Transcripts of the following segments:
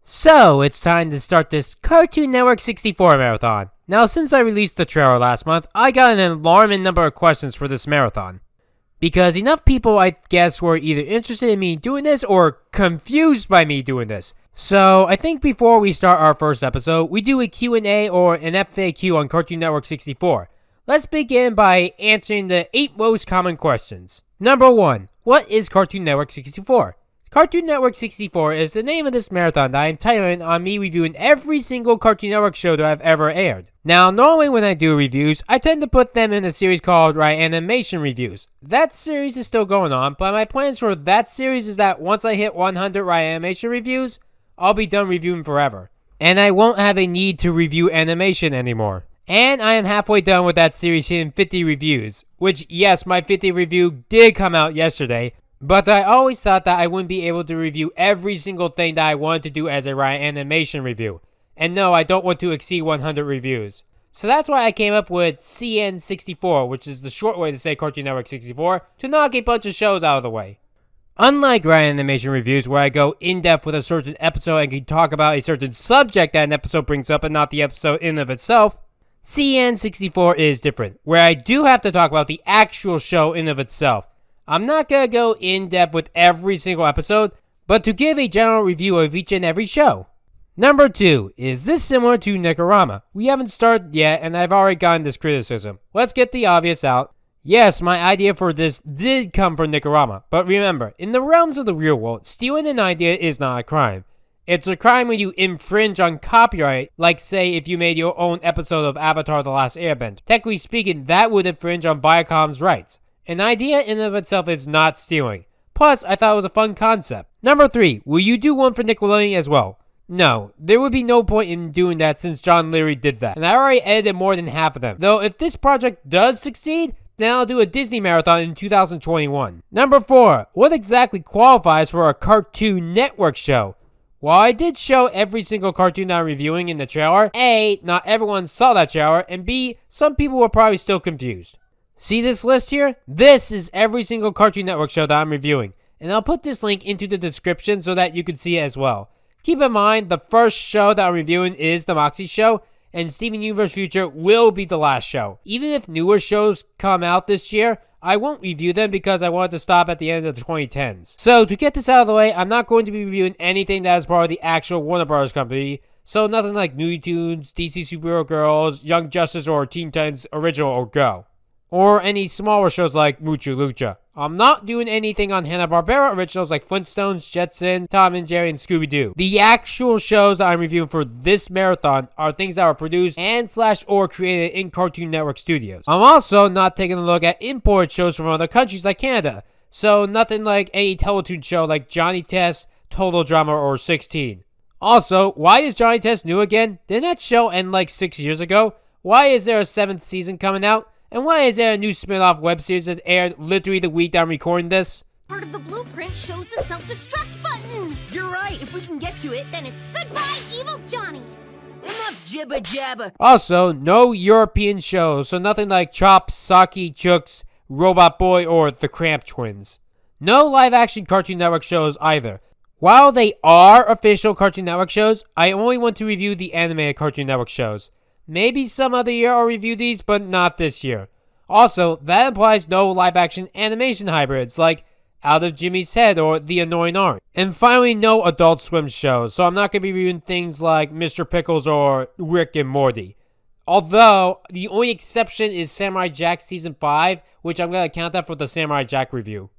So, it's time to start this Cartoon Network 64 marathon. Now, since I released the trailer last month, I got an alarming number of questions for this marathon. Because enough people, I guess, were either interested in me doing this or confused by me doing this. So, I think before we start our first episode, we do a Q&A or an FAQ on Cartoon Network 64. Let's begin by answering the 8 most common questions. Number 1. What is Cartoon Network 64? Cartoon Network 64 is the name of this marathon that I'm titling on me reviewing every single Cartoon Network show that I've ever aired. Now, normally when I do reviews, I tend to put them in a series called Animation Reviews. That series is still going on, but my plans for that series is that once I hit 100 Animation Reviews, I'll be done reviewing forever. And I won't have a need to review animation anymore. And I am halfway done with that series hitting 50 reviews, which yes, my 50th review did come out yesterday. But I always thought that I wouldn't be able to review every single thing that I wanted to do as a animation review. And no, I don't want to exceed 100 reviews. So that's why I came up with CN64, which is the short way to say Cartoon Network 64, to knock a bunch of shows out of the way. Unlike animation reviews, where I go in-depth with a certain episode and can talk about a certain subject that an episode brings up and not the episode in of itself, CN64 is different, where I do have to talk about the actual show in of itself. I'm not going to go in-depth with every single episode, but to give a general review of each and every show. Number 2, is this similar to Nikorama? We haven't started yet, and I've already gotten this criticism. Let's get the obvious out. Yes, my idea for this did come from Nikorama, but remember, in the realms of the real world, stealing an idea is not a crime. It's a crime when you infringe on copyright, like say if you made your own episode of Avatar: The Last Airbender. Technically speaking, that would infringe on Viacom's rights. An idea in and of itself is not stealing. Plus, I thought it was a fun concept. Number 3, will you do one for Nickelodeon as well? No, there would be no point in doing that since John Leary did that, and I already edited more than half of them. Though if this project does succeed, then I'll do a Disney marathon in 2021. Number 4, what exactly qualifies for a Cartoon Network show? While I did show every single cartoon I'm reviewing in the trailer, A, not everyone saw that trailer, and B, some people were probably still confused. See this list here? This is every single Cartoon Network show that I'm reviewing, and I'll put this link into the description so that you can see it as well. Keep in mind, the first show that I'm reviewing is the Moxy show, and Steven Universe Future will be the last show. Even if newer shows come out this year, I won't review them because I wanted to stop at the end of the 2010s. So to get this out of the way, I'm not going to be reviewing anything that is part of the actual Warner Bros. Company, so nothing like Looney Tunes, DC Superhero Girls, Young Justice, or Teen Titans Original or Go. Or any smaller shows like Mucha Lucha. I'm not doing anything on Hanna-Barbera originals like Flintstones, Jetson, Tom and Jerry, and Scooby-Doo. The actual shows that I'm reviewing for this marathon are things that are produced and/or created in Cartoon Network Studios. I'm also not taking a look at imported shows from other countries like Canada. So nothing like any Teletoon show like Johnny Test, Total Drama, or 16. Also, why is Johnny Test new again? Didn't that show end like 6 years ago? Why is there a 7th season coming out? And why is there a new spin-off web series that aired literally the week that I'm recording this? Part of the blueprint shows the self-destruct button. You're right, if we can get to it. Then it's goodbye, evil Johnny. Enough jibba jabba. Also, no European shows, so nothing like Chop, Saki, Chooks, Robot Boy, or the Cramp Twins. No live-action Cartoon Network shows either. While they are official Cartoon Network shows, I only want to review the animated Cartoon Network shows. Maybe some other year I'll review these, but not this year. Also, that implies no live-action animation hybrids like Out of Jimmy's Head or The Annoying Aunt. And finally, no Adult Swim shows, so I'm not going to be reviewing things like Mr. Pickles or Rick and Morty. Although, the only exception is Samurai Jack Season 5, which I'm going to count that for the Samurai Jack review.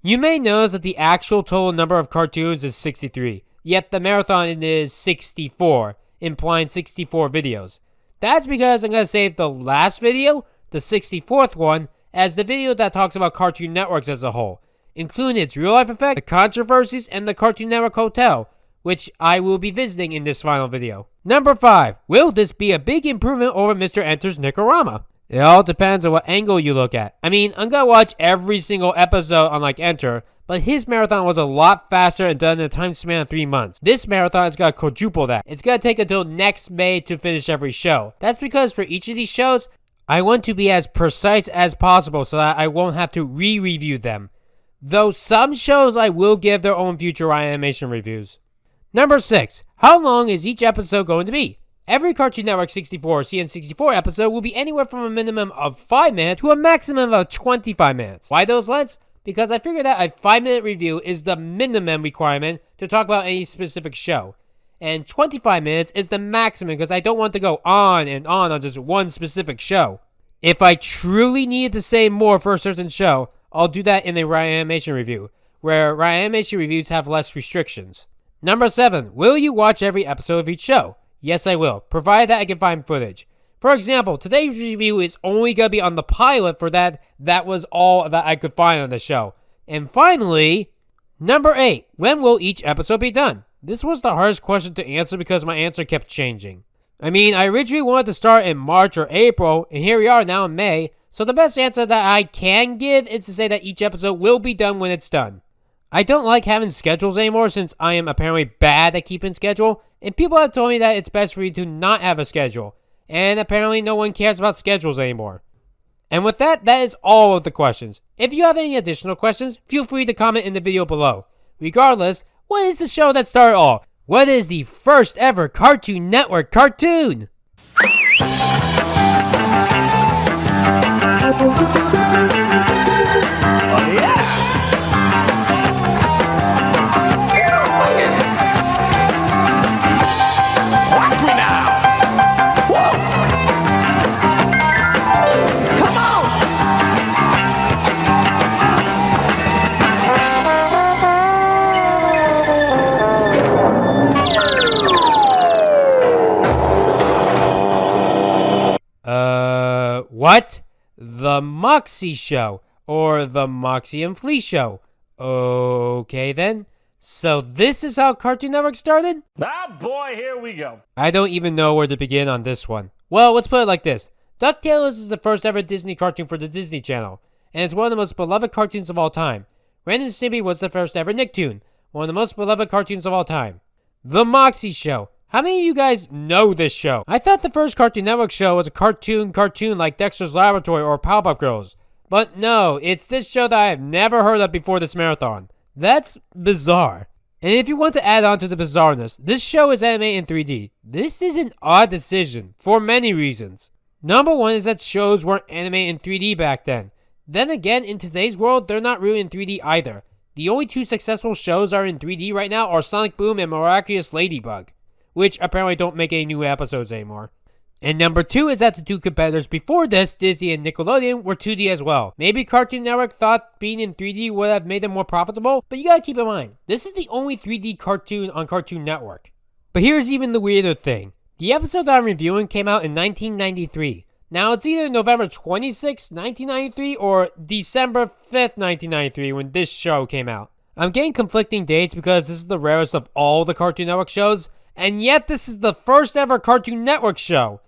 You may notice that the actual total number of cartoons is 63, yet the marathon is 64, implying 64 videos. That's because I'm going to save the last video, the 64th one, as the video that talks about Cartoon Networks as a whole, including its real-life effect, the controversies, and the Cartoon Network Hotel, which I will be visiting in this final video. Number 5. Will this be a big improvement over Mr. Enter's Nikorama? It all depends on what angle you look at. I mean, I'm going to watch every single episode unlike Enter, but his marathon was a lot faster and done in a time span of 3 months. This marathon is going to quadruple that. It's going to take until next May to finish every show. That's because for each of these shows, I want to be as precise as possible so that I won't have to re-review them. Though some shows I will give their own future animation reviews. Number 6. How long is each episode going to be? Every Cartoon Network 64 or CN64 episode will be anywhere from a minimum of 5 minutes to a maximum of 25 minutes. Why those lengths? Because I figured that a 5-minute review is the minimum requirement to talk about any specific show. And 25 minutes is the maximum because I don't want to go on and on just one specific show. If I truly needed to say more for a certain show, I'll do that in a Riot Animation review, where Riot Animation reviews have less restrictions. Number 7. Will you watch every episode of each show? Yes, I will, provided that I can find footage. For example, today's review is only going to be on the pilot for that. That was all that I could find on the show. And finally, number 8. When will each episode be done? This was the hardest question to answer because my answer kept changing. I mean, I originally wanted to start in March or April, and here we are now in May, so the best answer that I can give is to say that each episode will be done when it's done. I don't like having schedules anymore since I am apparently bad at keeping schedule, and people have told me that it's best for you to not have a schedule, and apparently no one cares about schedules anymore. And with that, that is all of the questions. If you have any additional questions, feel free to comment in the video below. Regardless, what is the show that started all? What is the first ever Cartoon Network cartoon? What? The Moxy Show, or the Moxy and Flea Show. Okay then. So this is how Cartoon Network started? Ah boy, here we go. I don't even know where to begin on this one. Well, let's put it like this. DuckTales is the first ever Disney cartoon for the Disney Channel, and it's one of the most beloved cartoons of all time. Ren and Stimpy was the first ever Nicktoon, one of the most beloved cartoons of all time. The Moxy Show. How many of you guys know this show? I thought the first Cartoon Network show was a cartoon like Dexter's Laboratory or Powerpuff Girls. But no, it's this show that I have never heard of before this marathon. That's bizarre. And if you want to add on to the bizarreness, this show is animated in 3D. This is an odd decision, for many reasons. Number 1 is that shows weren't animated in 3D back then. Then again, in today's world, they're not really in 3D either. The only 2 successful shows are in 3D right now are Sonic Boom and Miraculous Ladybug, which apparently don't make any new episodes anymore. And number 2 is that the 2 competitors before this, Disney and Nickelodeon, were 2D as well. Maybe Cartoon Network thought being in 3D would have made them more profitable, but you gotta keep in mind, this is the only 3D cartoon on Cartoon Network. But here's even the weirder thing. The episode I'm reviewing came out in 1993. Now it's either November 26, 1993 or December 5th, 1993 when this show came out. I'm getting conflicting dates because this is the rarest of all the Cartoon Network shows, and yet this is the first ever Cartoon Network show.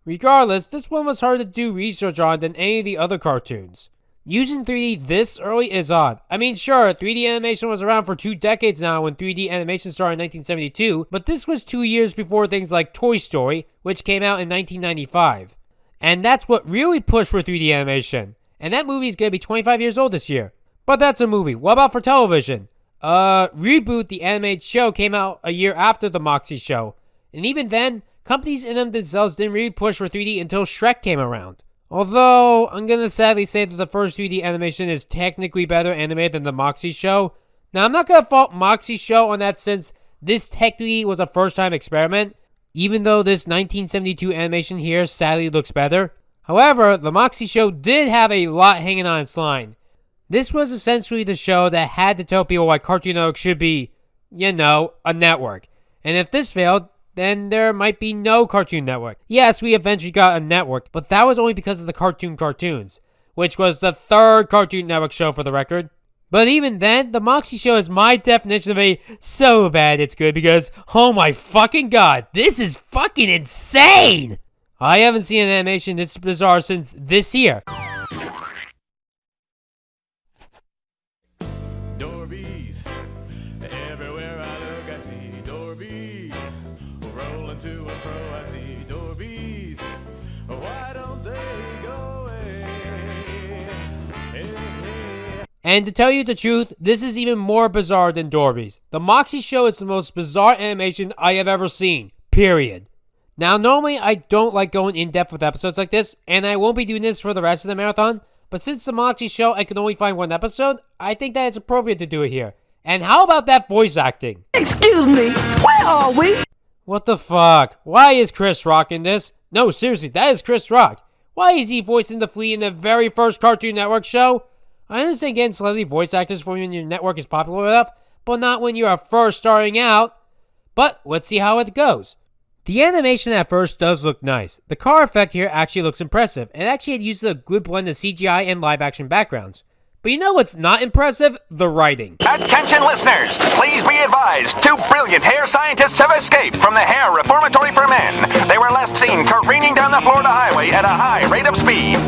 Regardless, this one was harder to do research on than any of the other cartoons. Using 3D this early is odd. I mean, sure, 3D animation was around for 2 decades now when 3D animation started in 1972, but this was 2 years before things like Toy Story, which came out in 1995. And that's what really pushed for 3D animation. And that movie is going to be 25 years old this year. But that's a movie. What about for television? Reboot, the animated show, came out a year after the Moxy show. And even then, companies in them themselves didn't really push for 3D until Shrek came around. Although, I'm gonna sadly say that the first 3D animation is technically better animated than the Moxy show. Now, I'm not gonna fault Moxy show on that since this technically was a first-time experiment, even though this 1972 animation here sadly looks better. However, the Moxy show did have a lot hanging on its line. This was essentially the show that had to tell people why Cartoon Network should be, you know, a network. And if this failed, then there might be no Cartoon Network. Yes, we eventually got a network, but that was only because of the Cartoons, which was the 3rd Cartoon Network show for the record. But even then, the Moxy show is my definition of a so bad it's good because, oh my fucking god, this is fucking insane! I haven't seen an animation this bizarre since this year. Dorbies, everywhere I look I see Dorbies, rolling to and fro I see Dorbies, why don't they go away? And to tell you the truth, this is even more bizarre than Dorby's. The Moxy show is the most bizarre animation I have ever seen, period. Now, normally I don't like going in depth with episodes like this, and I won't be doing this for the rest of the marathon, but since the Moxy show I could only find one episode, I think that it's appropriate to do it here. And how about that voice acting? Excuse me, where are we? What the fuck? Why is Chris Rock in this? No, seriously, that is Chris Rock. Why is he voicing the Flea in the very first Cartoon Network show? I understand getting celebrity voice actors for when your network is popular enough, but not when you are first starting out. But let's see how it goes. The animation at first does look nice. The car effect here actually looks impressive, and actually it uses a good blend of CGI and live action backgrounds. But you know what's not impressive? The writing. Attention listeners, please be advised, 2 brilliant hair scientists have escaped from the hair reformatory for men. They were last seen careening down the Florida highway at a high rate of speed.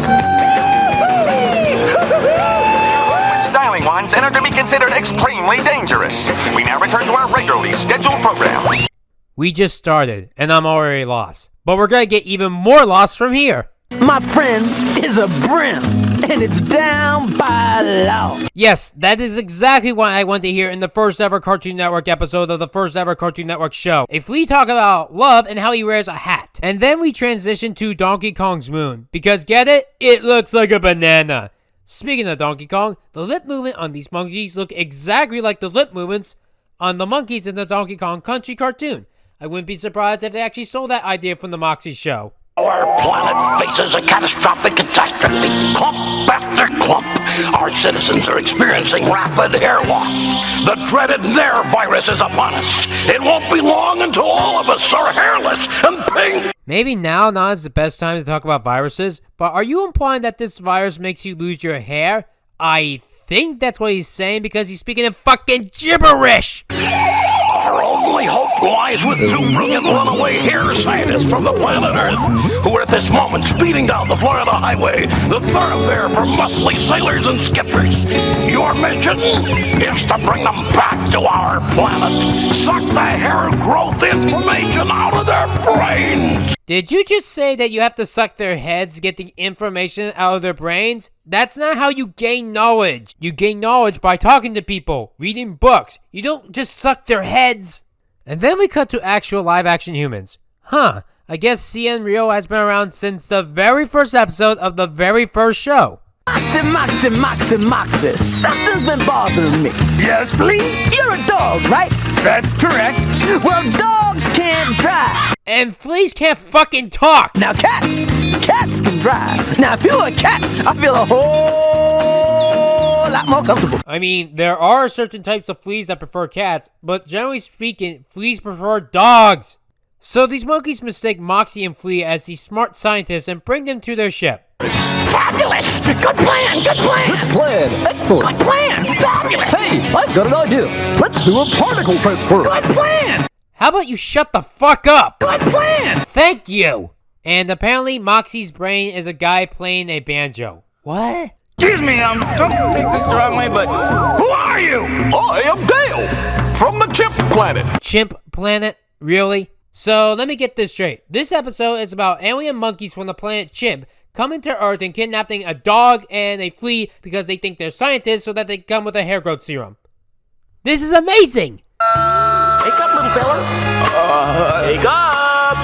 Styling ones and are to be considered extremely dangerous. We now return to our regularly scheduled program. We just started, and I'm already lost. But we're gonna get even more lost from here. My friend is a brim, and it's down by law. Yes, that is exactly what I want to hear in the first ever Cartoon Network episode of the first ever Cartoon Network show. A Flea talk about love and how he wears a hat. And then we transition to Donkey Kong's moon. Because get it? It looks like a banana. Speaking of Donkey Kong, the lip movement on these monkeys look exactly like the lip movements on the monkeys in the Donkey Kong Country cartoon. I wouldn't be surprised if they actually stole that idea from the Moxy show. Our planet faces a catastrophic catastrophe. Clump after clump. Our citizens are experiencing rapid hair loss. The dreaded Nair virus is upon us. It won't be long until all of us are hairless and pink. Maybe now not is the best time to talk about viruses, but are you implying that this virus makes you lose your hair? I think that's what he's saying because he's speaking in fucking gibberish! Our only hope lies with 2 brilliant runaway hair scientists from the planet Earth, who are at this moment speeding down the Florida highway, the thoroughfare for muscly sailors and skippers. Your mission is to bring them back to our planet. Suck the hair growth information out of their brains. Did you just say that you have to suck their heads to get the information out of their brains? That's not how you gain knowledge. You gain knowledge by talking to people, reading books. You don't just suck their heads. And then we cut to actual live-action humans. Huh, I guess Cien Rio has been around since the very first episode of the very first show. Moxy, something's been bothering me. Yes, Flea? You're a dog, right? That's correct. Well, dogs can't drive. And fleas can't fucking talk! Now cats can drive. Now if you're a cat, I feel a whole lot more comfortable. I mean, there are certain types of fleas that prefer cats, but generally speaking, fleas prefer dogs. So these monkeys mistake Moxy and Flea as these smart scientists and bring them to their ship. Fabulous! Good plan! Good plan! Good plan. Excellent. Good plan! Fabulous! Hey, I've got an idea. Let's do a particle transfer. Good plan! How about you shut the fuck up? Good plan! Thank you! And apparently Moxy's brain is a guy playing a banjo. What? Excuse me, don't take this the wrong way, but who are you? I am Dale, from the Chimp Planet. Chimp planet? Really? So let me get this straight. This episode is about alien monkeys from the planet Chimp coming to Earth and kidnapping a dog and a flea because they think they're scientists so that they come with a hair growth serum. This is amazing! Wake up, little fella. Wake up!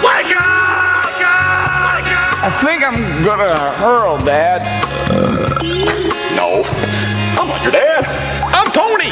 Wake up! Wake up! I think I'm gonna hurl, Dad. No, I'm not your dad. I'm Tony.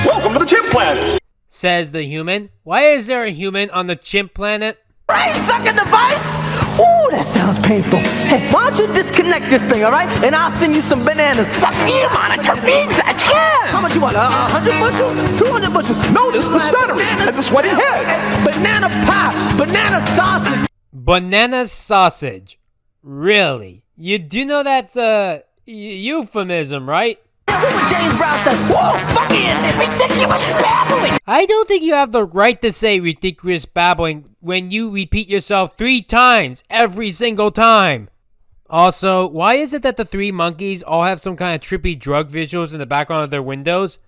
Welcome to the Chimp Planet. Says the human. Why is there a human on the Chimp planet? Brain sucking device? Ooh, that sounds painful. Hey, why don't you disconnect this thing, all right? And I'll send you some bananas. The feed monitor reads at 10! How much you want? 100 bushels? 200 bushels? Notice the stuttering and the sweaty head. Banana pie, banana sausage. Banana sausage. Really? You do know that's a euphemism, right? What would James Brown say? Whoa, fucking ridiculous babbling. I don't think you have the right to say ridiculous babbling when you repeat yourself 3 times every single time. Also, why is it that the 3 monkeys all have some kind of trippy drug visuals in the background of their windows?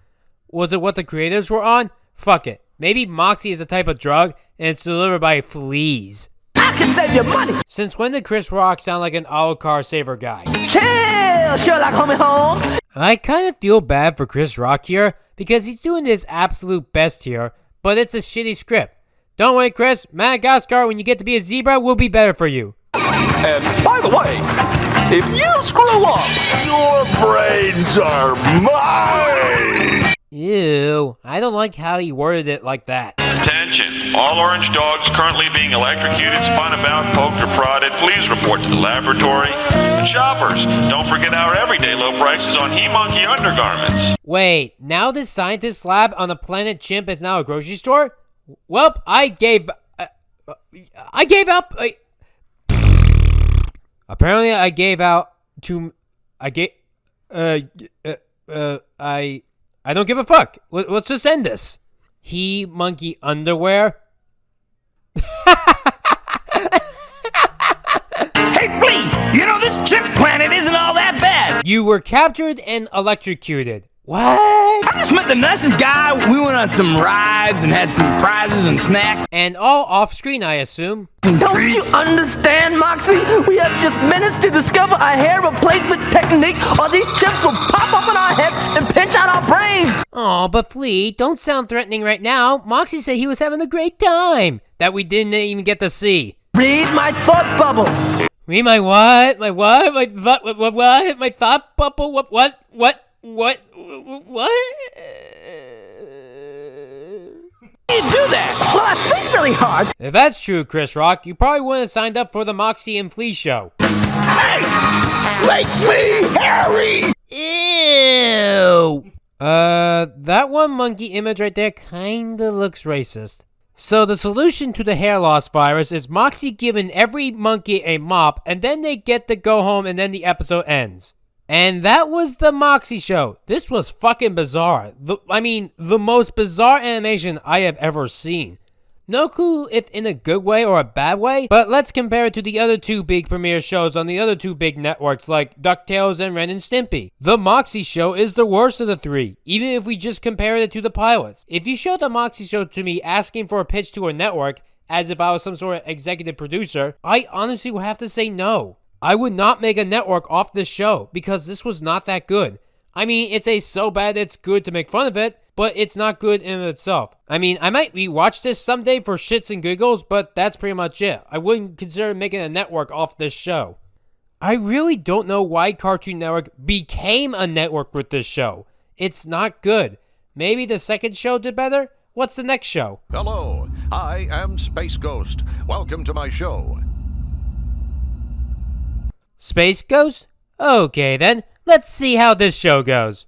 Was it what the creators were on? Fuck it. Maybe Moxy is a type of drug and it's delivered by fleas. I can save you money. Since when did Chris Rock sound like an auto car saver guy? Chill, Sherlock Homie Holmes. I kind of feel bad for Chris Rock here because he's doing his absolute best here, but it's a shitty script. Don't worry, Chris. Madagascar, when you get to be a zebra, will be better for you. And by the way, if you screw up, your brains are mine! Ew, I don't like how he worded it like that. Attention! All orange dogs currently being electrocuted, spun about, poked, or prodded, please report to the laboratory. And shoppers, don't forget our everyday low prices on He-Monkey undergarments. Wait, now this scientist lab on the planet Chimp is now a grocery store? Welp, I gave up. Apparently, I gave out to. I don't give a fuck. Let's just end this. He-Monkey underwear. Hey, Flea! You know, this chimp planet isn't all that bad! You were captured and electrocuted. What? I just met the nicest guy. We went on some rides and had some prizes and snacks. And all off-screen, I assume. Don't you understand, Moxy? We have just minutes to discover a hair replacement technique, or these chips will pop up in our heads and pinch out our brains. Oh, but Flea, don't sound threatening right now. Moxy said he was having a great time that we didn't even get to see. Read my thought bubble. Read my what? My what? My thought? What? My thought bubble? What? What? You do that? Well, I think really hard. If that's true, Chris Rock, you probably wouldn't have signed up for the Moxy and Flea show. Hey! Make me hairy! Ew! That one monkey image right there kinda looks racist. So the solution to the hair loss virus is Moxy giving every monkey a mop, and then they get to go home and then the episode ends. And that was the Moxy show. This was fucking bizarre. The most bizarre animation I have ever seen. No clue if in a good way or a bad way, but let's compare it to the other two big premiere shows on the other two big networks like DuckTales and Ren and Stimpy. The Moxy show is the worst of the three, even if we just compare it to the pilots. If you showed the Moxy show to me asking for a pitch to a network, as if I was some sort of executive producer, I honestly would have to say no. I would not make a network off this show because this was not that good. I mean, it's a so bad it's good to make fun of it, but it's not good in itself. I mean, I might rewatch this someday for shits and giggles, but that's pretty much it. I wouldn't consider making a network off this show. I really don't know why Cartoon Network became a network with this show. It's not good. Maybe the second show did better? What's the next show? Hello, I am Space Ghost. Welcome to my show. Space Ghost? Okay then, let's see how this show goes.